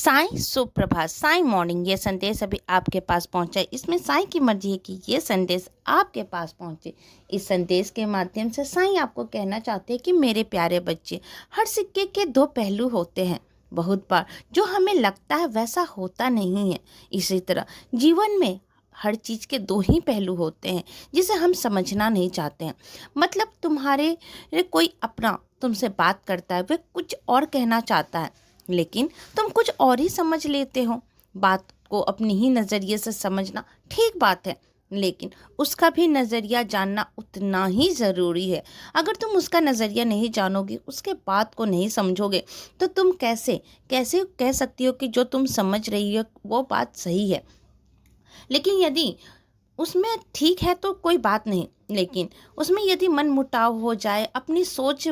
साईं सुप्रभात, साईं मॉर्निंग। ये संदेश अभी आपके पास पहुंचा है। इसमें साईं की मर्जी है कि ये संदेश आपके पास पहुंचे। इस संदेश के माध्यम से साईं आपको कहना चाहते हैं कि मेरे प्यारे बच्चे, हर सिक्के के दो पहलू होते हैं। बहुत बार जो हमें लगता है वैसा होता नहीं है। इसी तरह जीवन में हर चीज़ के दो ही पहलू होते हैं जिसे हम समझना नहीं चाहते हैं। मतलब तुम्हारे कोई अपना तुमसे बात करता है, वह कुछ और कहना चाहता है, लेकिन तुम कुछ और ही समझ लेते हो। बात को अपनी ही नज़रिए से समझना ठीक बात है, लेकिन उसका भी नज़रिया जानना उतना ही ज़रूरी है। अगर तुम उसका नज़रिया नहीं जानोगे, उसके बात को नहीं समझोगे, तो तुम कैसे कैसे कह सकती हो कि जो तुम समझ रही हो वो बात सही है। लेकिन यदि उसमें ठीक है तो कोई बात नहीं, लेकिन उसमें यदि मन मुटाव हो जाए, अपनी सोच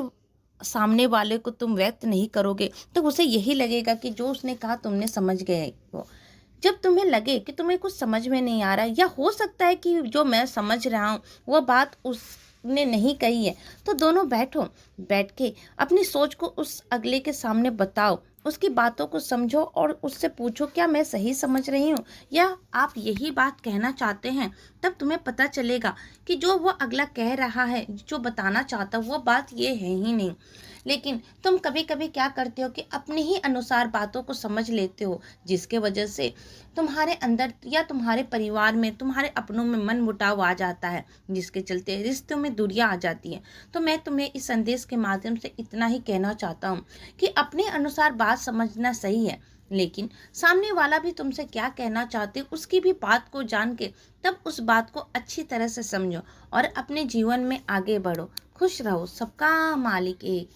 सामने वाले को तुम व्यक्त नहीं करोगे, तो उसे यही लगेगा कि जो उसने कहा तुमने समझ गए हो। जब तुम्हें लगे कि तुम्हें कुछ समझ में नहीं आ रहा, या हो सकता है कि जो मैं समझ रहा हूँ वो बात उसने नहीं कही है, तो दोनों बैठो, बैठ के अपनी सोच को उस अगले के सामने बताओ, उसकी बातों को समझो और उससे पूछो क्या मैं सही समझ रही हूँ या आप यही बात कहना चाहते हैं। तब तुम्हें पता चलेगा कि जो वो अगला कह रहा है, जो बताना चाहता वो बात ये है ही नहीं। लेकिन तुम कभी कभी क्या करते हो कि अपने ही अनुसार बातों को समझ लेते हो, जिसके वजह से तुम्हारे अंदर या तुम्हारे परिवार में, तुम्हारे अपनों में मन मुटाव आ जाता है, जिसके चलते रिश्तों में दूरियां आ जाती हैं। तो मैं तुम्हें इस संदेश के माध्यम से इतना ही कहना चाहता हूँ कि अपने अनुसार बात समझना सही है, लेकिन सामने वाला भी तुमसे क्या कहना चाहते उसकी भी बात को जान के तब उस बात को अच्छी तरह से समझो और अपने जीवन में आगे बढ़ो। खुश रहो। सबका मालिक एक।